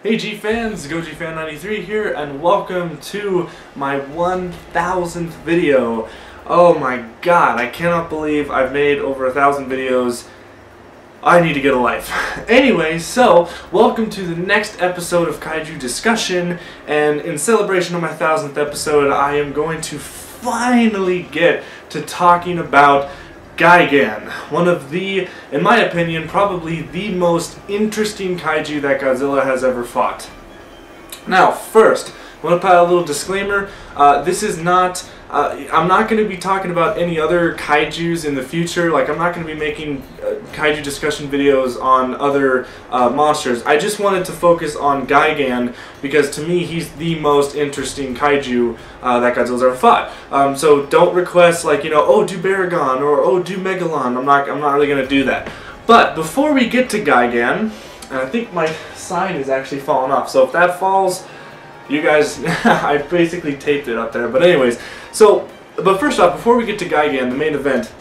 Hey G fans, Gojifan1993 here, and welcome to my 1000th video. Oh my god, I cannot believe I've made over 1,000 videos. I need to get a life. Anyway, so welcome to the next episode of Kaiju Discussion, and in celebration of my 1000th episode, I am going to finally get to talking about Gigan, one of the, in my opinion, probably the most interesting kaiju that Godzilla has ever fought. Now, first, I want to put out a little disclaimer. This is not, I'm not going to be talking about any other kaijus in the future. Like, I'm not going to be making kaiju discussion videos on other monsters. I just wanted to focus on Gigan because to me he's the most interesting kaiju that Godzilla's ever fought. So don't request like, you know, oh do Baragon or oh do Megalon. I'm not really going to do that. But before we get to Gigan, and I think my sign is actually falling off. So if that falls, you guys, I basically taped it up there. But anyways, but first off, before we get to Gigan, the main event,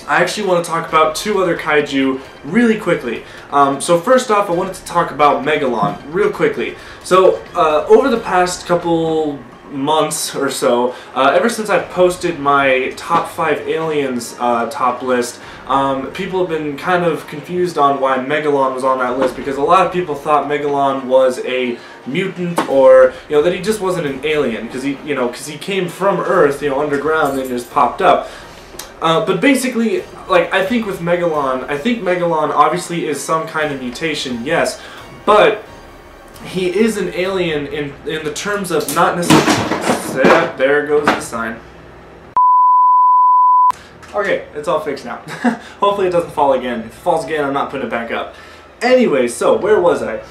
I actually want to talk about two other kaiju really quickly. So first off, I wanted to talk about Megalon real quickly. So over the past couple months or so, ever since I posted my top 5 aliens top list, people have been kind of confused on why Megalon was on that list, because a lot of people thought Megalon was a mutant, or you know, that he just wasn't an alien because he came from Earth, underground, and just popped up. But basically, like, I think with Megalon, obviously is some kind of mutation, yes, but he is an alien in the terms of not necessarily. There goes the sign. Okay, it's all fixed now. Hopefully it doesn't fall again. If it falls again, I'm not putting it back up. Anyway, so where was I?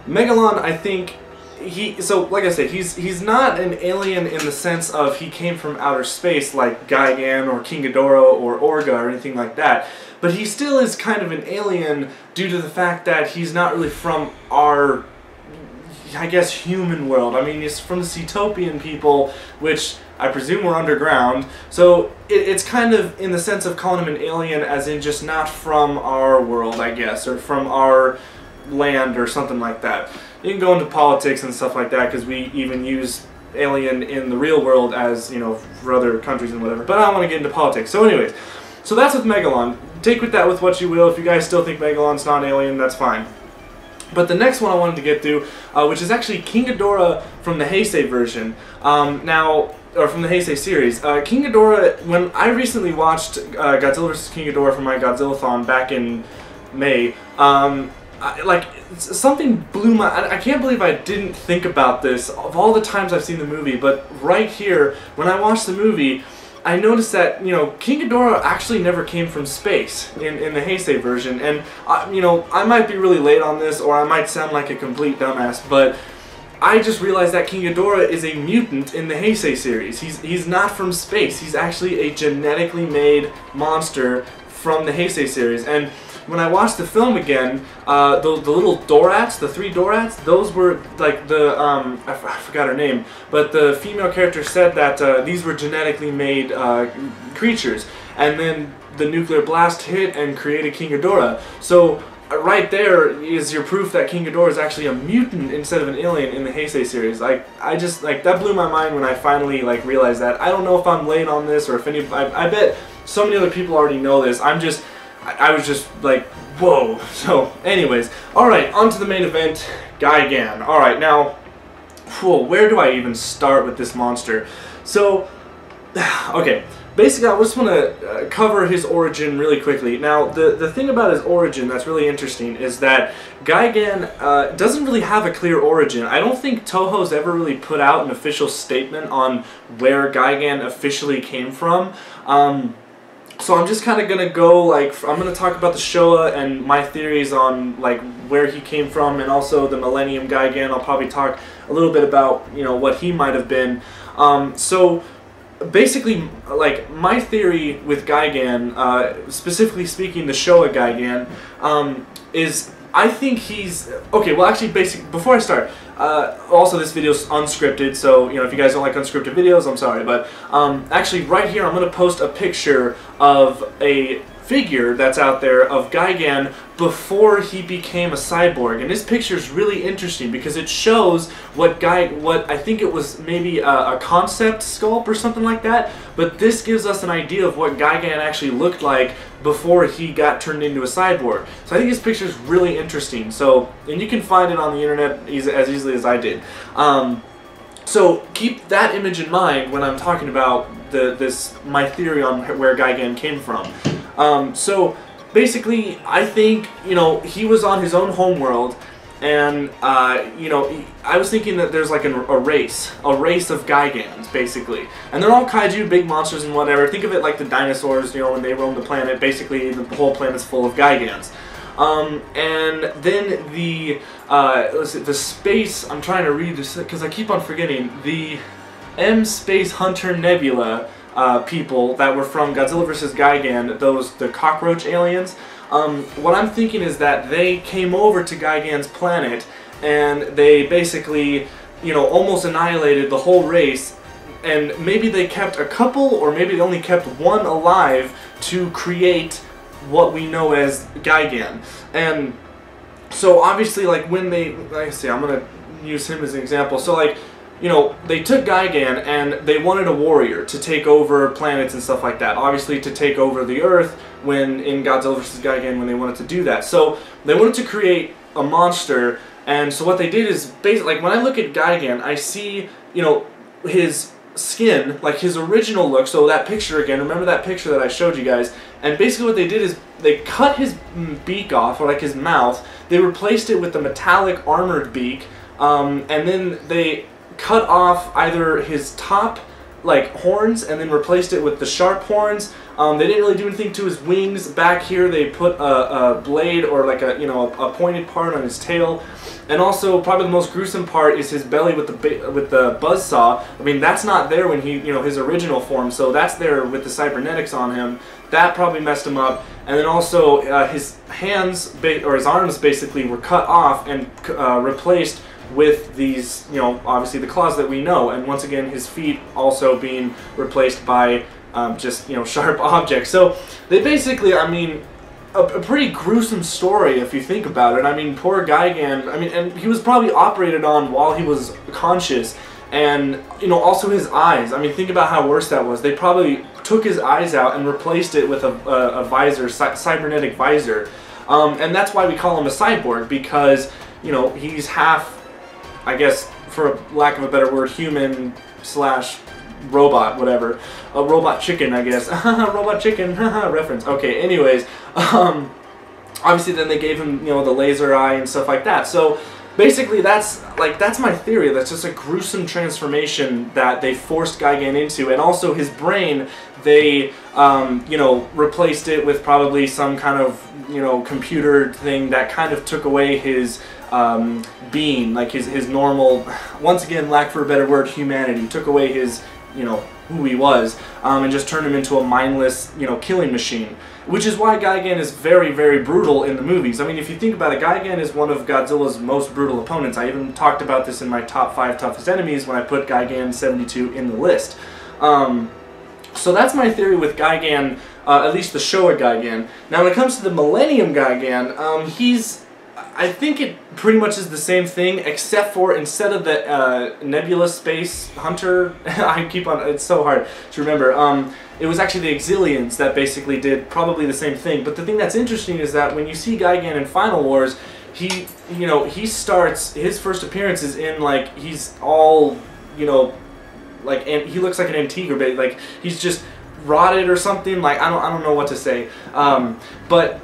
Megalon, I think like I said, he's not an alien in the sense of he came from outer space like Gigan or King Ghidorah or Orga or anything like that. But he still is kind of an alien due to the fact that he's not really from our, I guess, human world. I mean, he's from the Cetopian people, which I presume were underground. So it's kind of in the sense of calling him an alien as in just not from our world, I guess, or from our land or something like that. You can go into politics and stuff like that because we even use alien in the real world as, for other countries and whatever. But I don't want to get into politics. So anyways, so that's with Megalon. Take with that with what you will. If you guys still think Megalon's not an alien, that's fine. But the next one I wanted to get to, which is actually King Ghidorah from the Heisei version. Or from the Heisei series. King Ghidorah, when I recently watched Godzilla vs. King Ghidorah for my Godzillathon back in May, something blew my... I can't believe I didn't think about this of all the times I've seen the movie, but right here, when I watched the movie, I noticed that, King Ghidorah actually never came from space in the Heisei version, and, I might be really late on this, or I might sound like a complete dumbass, but I just realized that King Ghidorah is a mutant in the Heisei series. He's not from space. He's actually a genetically made monster from the Heisei series, and when I watched the film again, the little Dorats, the 3 Dorats, those were like the, I forgot her name, but the female character said that these were genetically made creatures, and then the nuclear blast hit and created King Ghidorah. So right there is your proof that King Ghidorah is actually a mutant instead of an alien in the Heisei series. That blew my mind when I finally realized that. I don't know if I'm late on this or if I bet so many other people already know this. I was just like, whoa. So, anyways, alright, on to the main event, Gigan. Alright, now, where do I even start with this monster? So, okay, basically I just want to cover his origin really quickly. Now, the thing about his origin that's really interesting is that Gigan doesn't really have a clear origin. I don't think Toho's ever really put out an official statement on where Gigan officially came from. So I'm just kind of going to go, I'm going to talk about the Showa and my theories on, where he came from, and also the Millennium Gigan. I'll probably talk a little bit about, what he might have been. So basically, my theory with Gigan, specifically speaking the Showa Gigan, is I think he's... Okay, well actually, before I start, also this video's unscripted, so, if you guys don't like unscripted videos, I'm sorry, but actually right here I'm going to post a picture of a figure that's out there of Gigan before he became a cyborg, and this picture is really interesting because it shows what I think it was maybe a concept sculpt or something like that, but this gives us an idea of what Gigan actually looked like before he got turned into a cyborg. So I think this picture is really interesting. So, and you can find it on the internet as easily as I did. So keep that image in mind when I'm talking about my theory on where Gigan came from. So basically, I think, you know, he was on his own homeworld, and you know, I was thinking that there's like a race of Gigans, basically, and they're all kaiju, big monsters and whatever. Think of it like the dinosaurs, you know, when they roamed the planet. Basically, the whole planet's full of Gigans. And then let's see, the space, I'm trying to read this because I keep on forgetting, the M Space Hunter Nebula people that were from Godzilla vs. Gigan, the cockroach aliens. What I'm thinking is that they came over to Gigan's planet and they basically, you know, almost annihilated the whole race, and maybe they kept a couple, or maybe they only kept one alive to create what we know as Gigan. And so obviously, like, when they, like, see, I'm gonna use him as an example. So, like, you know, they took Gigan and they wanted a warrior to take over planets and stuff like that. Obviously to take over the Earth when in Godzilla vs. Gigan, when they wanted to do that. So they wanted to create a monster, and so what they did is basically, like, when I look at Gigan, I see, you know, his skin, like his original look. So that picture again, remember that picture that I showed you guys, and basically what they did is they cut his beak off, or like his mouth, they replaced it with a metallic armored beak, and then they cut off either his top, like, horns, and then replaced it with the sharp horns. They didn't really do anything to his wings. Back here they put a blade, or like a, you know, a pointed part on his tail. And also, probably the most gruesome part is his belly with the buzzsaw. I mean, that's not there when he, you know, his original form, so that's there with the cybernetics on him. That probably messed him up. And then also his hands, or his arms basically, were cut off and replaced with these, you know, obviously the claws that we know, and once again his feet also being replaced by just, you know, sharp objects. So they basically, I mean, a pretty gruesome story if you think about it. I mean, poor Gigan, I mean, and he was probably operated on while he was conscious, and, you know, also his eyes. I mean, think about how worse that was. They probably took his eyes out and replaced it with a visor, cybernetic visor, and that's why we call him a cyborg, because, you know, he's half, I guess, for lack of a better word, human slash robot, whatever. A robot chicken, I guess. Robot chicken, reference. Okay, anyways, obviously then they gave him, you know, the laser eye and stuff like that. So basically that's my theory. That's just a gruesome transformation that they forced Gigan into, and also his brain, they, you know, replaced it with probably some kind of, you know, computer thing that kind of took away his being, like his normal, once again, lack for a better word, humanity. Took away his, you know, who he was, and just turned him into a mindless, you know, killing machine. Which is why Gigan is very, very brutal in the movies. I mean, if you think about it, Gigan is one of Godzilla's most brutal opponents. I even talked about this in my top 5 toughest enemies when I put Gigan-72 in the list. So that's my theory with Gigan, at least the Showa Gigan. Now when it comes to the Millennium Gigan, I think it pretty much is the same thing, except for instead of the Nebula Space Hunter, it's so hard to remember, it was actually the Exilians that basically did probably the same thing. But the thing that's interesting is that when you see Gigan in Final Wars, he starts, his first appearance is in, like, he's all, you know, like, and he looks like an antique, or like he's just rotted or something. Like, I don't know what to say, but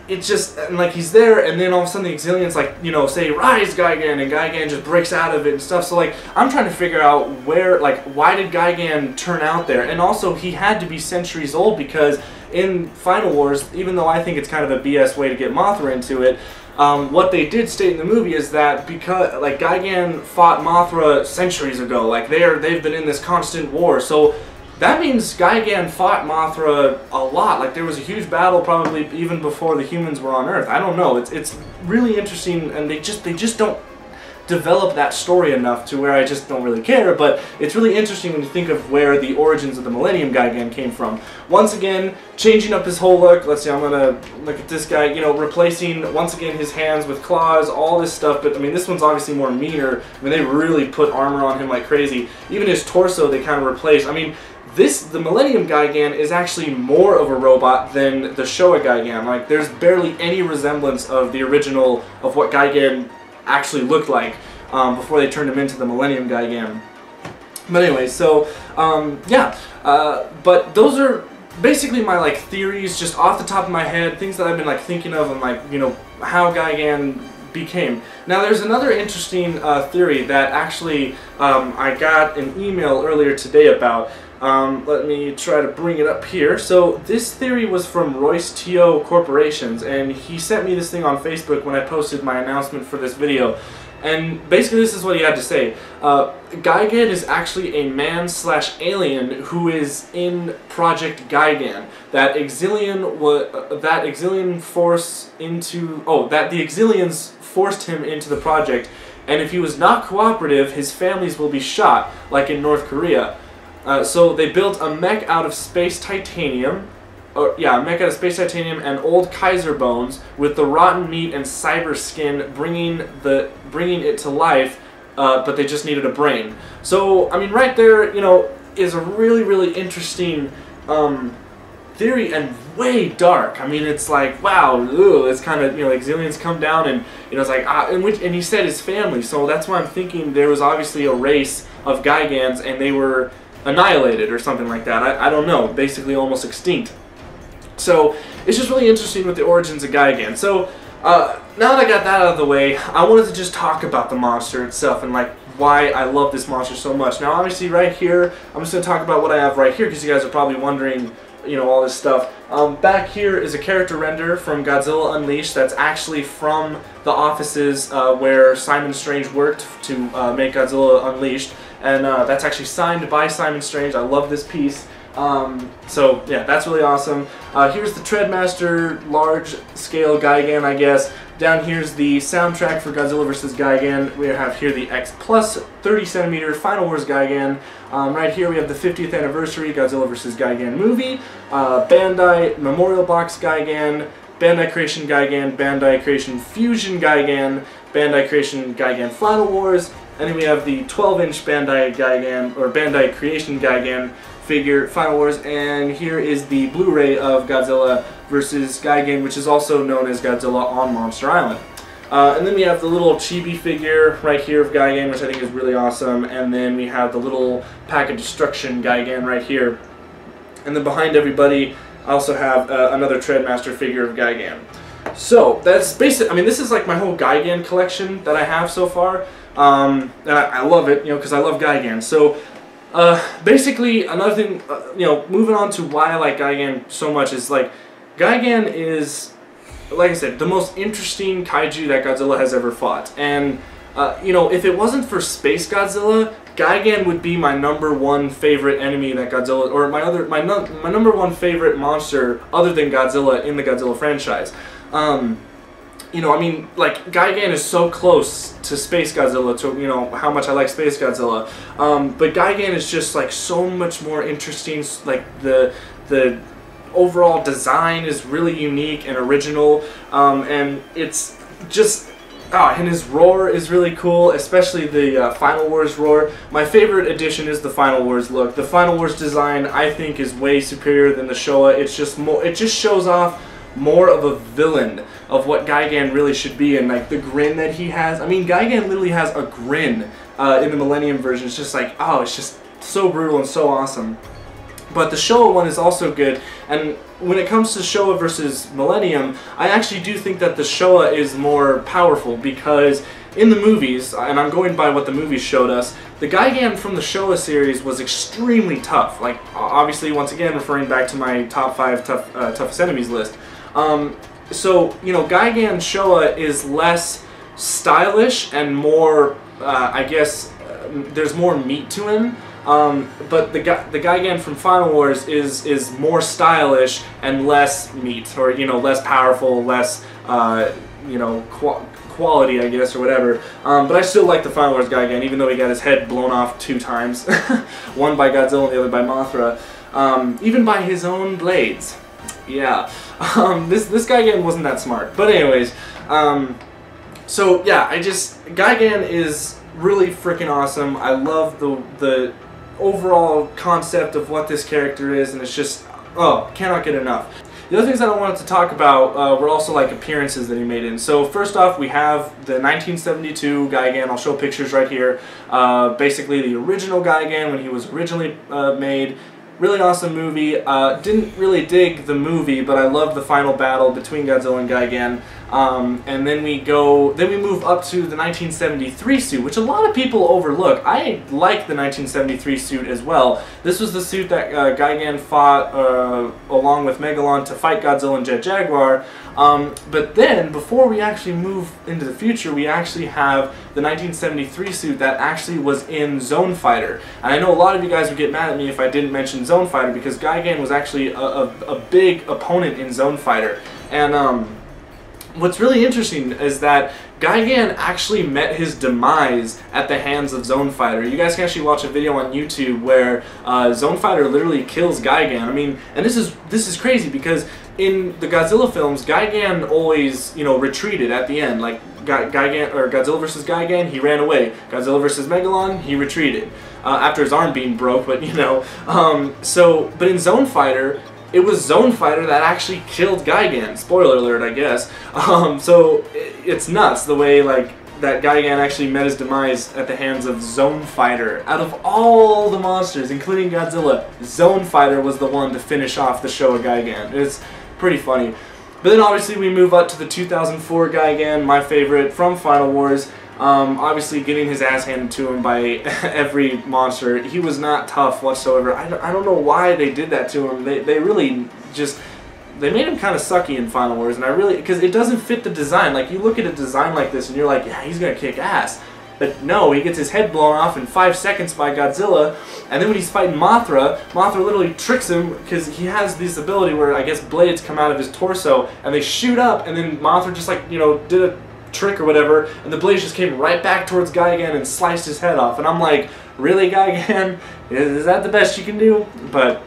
it's just, and like, he's there, and then all of a sudden the Exilians, like, you know, say, "Rise, Gigan," and Gigan just breaks out of it and stuff. So, like, I'm trying to figure out where, like, why did Gigan turn out there? And also, he had to be centuries old, because in Final Wars, even though I think it's kind of a BS way to get Mothra into it, what they did state in the movie is that because, like, Gigan fought Mothra centuries ago, like, they've been in this constant war, so that means Gigan fought Mothra a lot. Like, there was a huge battle probably even before the humans were on Earth. I don't know. It's really interesting, and they just don't develop that story enough to where I just don't really care, but it's really interesting when you think of where the origins of the Millennium Gigan came from. Once again, changing up his whole look. Let's see, I'm gonna look at this guy, you know, replacing, once again, his hands with claws, all this stuff, but I mean, this one's obviously more meaner. I mean, they really put armor on him like crazy. Even his torso, they kind of replaced. I mean, the Millennium Gigan is actually more of a robot than the Showa Gigan. Like, there's barely any resemblance of the original, of what Gigan actually looked like before they turned him into the Millennium Gigan. But anyway, so yeah, but those are basically my like theories just off the top of my head, things that I've been like thinking of and like, you know, how Gigan became. Now there's another interesting theory that actually I got an email earlier today about. Let me try to bring it up here. So this theory was from Royce Teo Corporations, and he sent me this thing on Facebook when I posted my announcement for this video. And basically this is what he had to say. Gigan is actually a man/alien who is in Project Gigan. That the Exilians forced him into the project, and if he was not cooperative, his families will be shot, like in North Korea. So they built a mech out of space titanium, a mech out of space titanium and old Kaiser bones with the rotten meat and cyber skin bringing it to life, but they just needed a brain. So I mean, right there, you know, is a really, really interesting theory and way dark. I mean, it's like, wow, it's kind of, you know, Exilians come down and, you know, it's like, and he said his family, so that's why I'm thinking there was obviously a race of Gigans and they were annihilated or something like that. I don't know, basically almost extinct. So it's just really interesting with the origins of Gigan. So now that I got that out of the way, I wanted to just talk about the monster itself and like why I love this monster so much. Now obviously right here, I'm just going to talk about what I have right here because you guys are probably wondering, you know, all this stuff. Back here is a character render from Godzilla Unleashed that's actually from the offices where Simon Strange worked to make Godzilla Unleashed, and that's actually signed by Simon Strange. I love this piece. So yeah, that's really awesome. Here's the Treadmaster large-scale Gigan, I guess. Down here's the soundtrack for Godzilla vs. Gigan. We have here the X Plus 30cm Final Wars Gigan. Right here we have the 50th anniversary Godzilla vs. Gigan movie. Bandai Memorial Box Gigan. Bandai Creation Gigan. Bandai Creation Fusion Gigan. Bandai Creation Gigan Final Wars. And then we have the 12-inch Bandai Gigan, or Bandai Creation Gigan figure Final Wars, and here is the Blu-ray of Godzilla vs. Gigan, which is also known as Godzilla on Monster Island. And then we have the little chibi figure right here of Gigan, which I think is really awesome, and then we have the little Pack of Destruction Gigan right here. And then behind everybody, I also have another Treadmaster figure of Gigan. So that's basic. I mean, this is like my whole Gigan collection that I have so far, and I love it, you know, because I love Gigan. So basically, another thing, you know, moving on to why I like Gigan so much is, like, Gigan is, like I said, the most interesting kaiju that Godzilla has ever fought. And, you know, if it wasn't for Space Godzilla, Gigan would be my #1 favorite enemy that Godzilla, or my number one favorite monster other than Godzilla in the Godzilla franchise. You know, I mean, like, Gigan is so close to Space Godzilla, to, you know, how much I like Space Godzilla. But Gigan is just, like, so much more interesting. Like, the overall design is really unique and original. And it's just, and his roar is really cool, especially the Final Wars roar. My favorite addition is the Final Wars look. The Final Wars design, I think, is way superior than the Showa. It's just more, it just shows off more of a villain of what Gigan really should be, and like the grin that he has. I mean, Gigan literally has a grin in the Millennium version. It's just like, oh, it's just so brutal and so awesome. But the Showa one is also good, and when it comes to Showa versus Millennium, I actually do think that the Showa is more powerful, because in the movies, and I'm going by what the movies showed us, the Gigan from the Showa series was extremely tough. Like, obviously, once again, referring back to my top 5 toughest enemies list. So, you know, Gigan Showa is less stylish and more, I guess, there's more meat to him. But the Gigan from Final Wars is more stylish and less meat, or, you know, less powerful, less, you know, quality, I guess, or whatever. But I still like the Final Wars Gigan, even though he got his head blown off 2 times. One by Godzilla and the other by Mothra. Even by his own blades. Yeah. This Gigan wasn't that smart. But anyways, so yeah, Gigan is really freaking awesome. I love the overall concept of what this character is, and it's just, oh, cannot get enough. The other things that I wanted to talk about were also like appearances that he made in. So first off, we have the 1972 Gigan. I'll show pictures right here. Basically the original Gigan when he was originally made. Really awesome movie. Didn't really dig the movie, but I love the final battle between Godzilla and Gigan. And then we move up to the 1973 suit, which a lot of people overlook. I like the 1973 suit as well. This was the suit that Gigan fought along with Megalon to fight Godzilla and Jet Jaguar. But then, before we actually move into the future, we actually have the 1973 suit that actually was in Zone Fighter. And I know a lot of you guys would get mad at me if I didn't mention Zone Fighter, because Gigan was actually a big opponent in Zone Fighter. And what's really interesting is that Gigan actually met his demise at the hands of Zone Fighter. You guys can actually watch a video on YouTube where Zone Fighter literally kills Gigan. I mean, and this is crazy because in the Godzilla films, Gigan always, you know, retreated at the end. Like Godzilla vs. Gigan, he ran away. Godzilla vs. Megalon, he retreated after his arm being broke. But you know, but in Zone Fighter, it was Zone Fighter that actually killed Gigan. Spoiler alert, I guess. So it's nuts the way like that Gigan actually met his demise at the hands of Zone Fighter. Out of all the monsters, including Godzilla, Zone Fighter was the one to finish off the Showa Gigan. It's pretty funny. But then obviously we move up to the 2004 Gigan, my favorite from Final Wars. Obviously getting his ass handed to him by every monster. He was not tough whatsoever. I don't know why they did that to him. They really just, they made him kind of sucky in Final Wars, and because it doesn't fit the design. Like, you look at a design like this and you're like, yeah, he's gonna kick ass. But no, he gets his head blown off in 5 seconds by Godzilla, and then when he's fighting Mothra, Mothra literally tricks him because he has this ability where I guess blades come out of his torso and they shoot up, and then Mothra just, like, you know, did a trick or whatever, and the blades just came right back towards Gigan and sliced his head off. And I'm like, really, Gigan? Is that the best you can do? But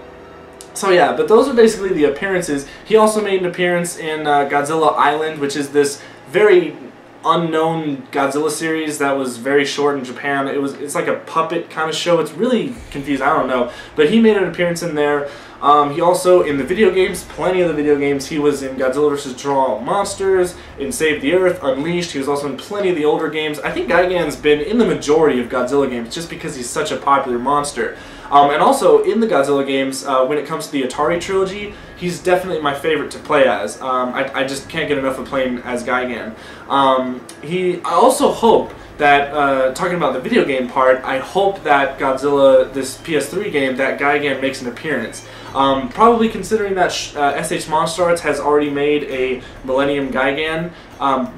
so yeah, but those are basically the appearances. He also made an appearance in Godzilla Island, which is this very unknown Godzilla series that was very short in Japan. It's like a puppet kind of show. It's really confusing. I don't know, but he made an appearance in there. He also, in the video games, plenty of the video games, he was in Godzilla vs. Draw All Monsters, in Save the Earth, Unleashed. He was also in plenty of the older games. I think Gigan's been in the majority of Godzilla games just because he's such a popular monster. And also, in the Godzilla games, when it comes to the Atari trilogy, he's definitely my favorite to play as. I just can't get enough of playing as Gigan. I also hope that, talking about the video game part, I hope that Godzilla, this PS3 game, that Gigan makes an appearance. Probably considering that SH Monster Arts has already made a Millennium Gigan,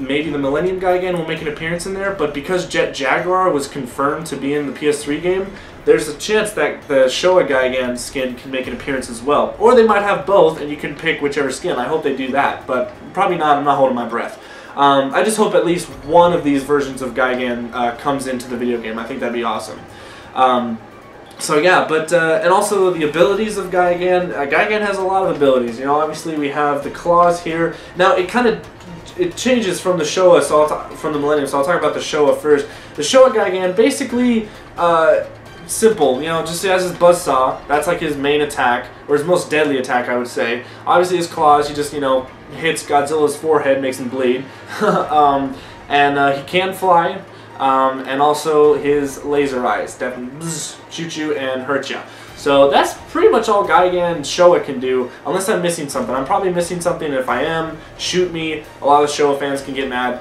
maybe the Millennium Gigan will make an appearance in there, but because Jet Jaguar was confirmed to be in the PS3 game, there's a chance that the Showa Gigan skin can make an appearance as well. Or they might have both, and you can pick whichever skin. I hope they do that, but probably not. I'm not holding my breath. I just hope at least one of these versions of Gigan comes into the video game. I think that'd be awesome. So yeah, but and also the abilities of Gigan. Gigan has a lot of abilities. You know, obviously we have the claws here. Now it changes from the Showa, from the Millennium. So I'll talk about the Showa first. The Showa Gigan basically simple. You know, just has his buzzsaw. That's like his main attack, or his most deadly attack, I would say. Obviously his claws, he just, you know, hits Godzilla's forehead, makes him bleed. And he can fly. And also his laser eyes, definitely shoot you and hurt you. So that's pretty much all Gigan Showa can do, unless I'm missing something. I'm probably missing something, and if I am, shoot me. A lot of Showa fans can get mad.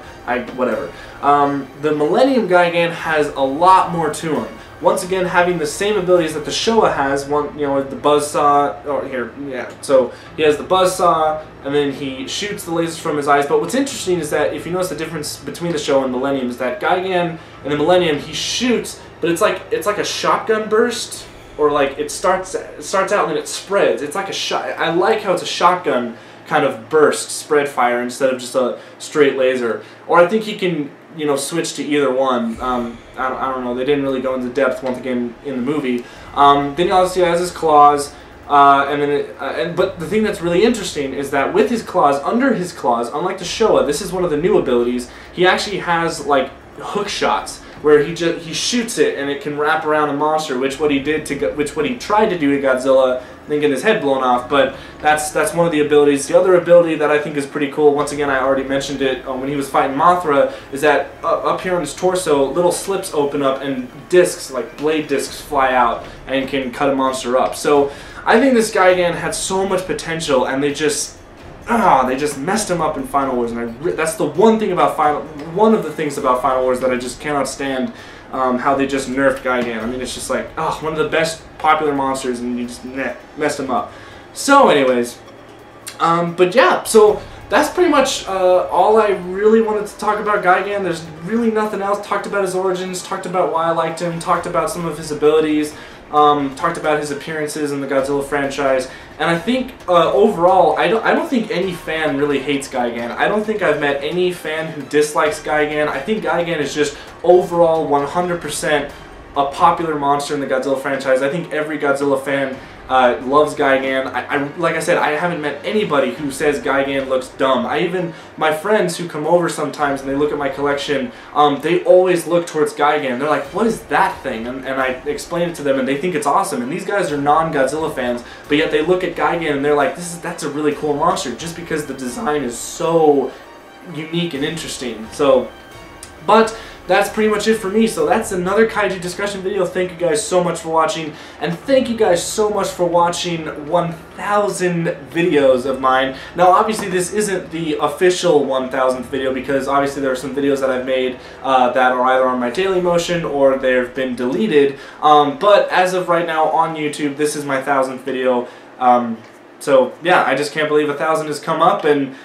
Whatever. The Millennium Gigan has a lot more to him. Once again, having the same abilities that the Showa has, you know, with the buzzsaw, or here, yeah, so he has the buzzsaw, and then he shoots the lasers from his eyes. But what's interesting is that if you notice the difference between the Showa and Millennium is that Gigan and the Millennium, he shoots, but it's like a shotgun burst, or like it starts out and then it spreads. It's like a shot. I like how it's a shotgun kind of burst, spread fire, instead of just a straight laser. Or I think he can, you know, switch to either one. I don't know. They didn't really go into depth once again in the movie. Then he obviously has his claws. But the thing that's really interesting is that with his claws, under his claws, unlike the Showa, this is one of the new abilities. He actually has like hook shots where he shoots it and it can wrap around a monster, which what he tried to do to Godzilla, then get his head blown off. But that's one of the abilities. The other ability that I think is pretty cool, once again I already mentioned it when he was fighting Mothra, is that up here on his torso, little slips open up and discs, like blade discs, fly out and can cut a monster up. So I think this Gigan had so much potential, and they just messed him up in Final Wars, and that's the one of the things about Final Wars that I just cannot stand, how they just nerfed Gigan. I mean, it's just like, one of the best popular monsters, and you just messed him up. So anyways, but yeah, so that's pretty much all I really wanted to talk about Gigan. There's really nothing else. Talked about his origins, talked about why I liked him, talked about some of his abilities, talked about his appearances in the Godzilla franchise, and I think overall, I don't think any fan really hates Gigan. I don't think I've met any fan who dislikes Gigan. I think Gigan is just overall 100% a popular monster in the Godzilla franchise. I think every Godzilla fan loves Gigan. Like I said, I haven't met anybody who says Gigan looks dumb. My friends who come over sometimes and they look at my collection, they always look towards Gigan. They're like, what is that thing? And I explain it to them and they think it's awesome. And these guys are non-Godzilla fans, but yet they look at Gigan and they're like, that's a really cool monster, just because the design is so unique and interesting. So, but that's pretty much it for me. So that's another kaiju discussion video. Thank you guys so much for watching, and thank you guys so much for watching 1,000 videos of mine. Now obviously this isn't the official 1,000th video, because obviously there are some videos that I've made that are either on my Daily Motion or they've been deleted, but as of right now on YouTube, this is my 1,000th video. So yeah, I just can't believe 1,000 has come up, and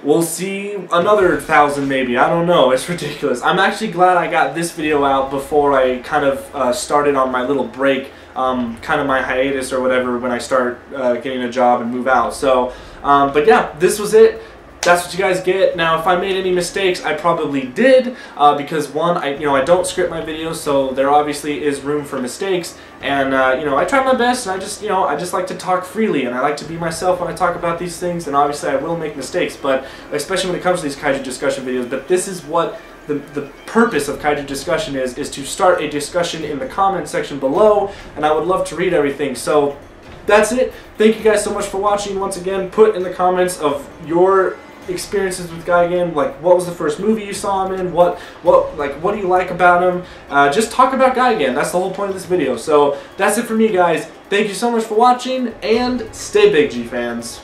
we'll see another 1,000 maybe. I don't know. It's ridiculous. I'm actually glad I got this video out before I kind of started on my little break, kind of my hiatus or whatever, when I start getting a job and move out. So, but yeah, this was it. That's what you guys get. Now, if I made any mistakes, I probably did, because one, I don't script my videos, so there obviously is room for mistakes, and I try my best, and I just like to talk freely, and I like to be myself when I talk about these things, and obviously I will make mistakes, but especially when it comes to these kaiju discussion videos. But this is what the purpose of kaiju discussion is to start a discussion in the comment section below, and I would love to read everything. So that's it. Thank you guys so much for watching. Once again, put in the comments of your experiences with Gigan, like what was the first movie you saw him in, what do you like about him. Just talk about Gigan. That's the whole point of this video. So that's it for me, guys. Thank you so much for watching, and stay big, G fans.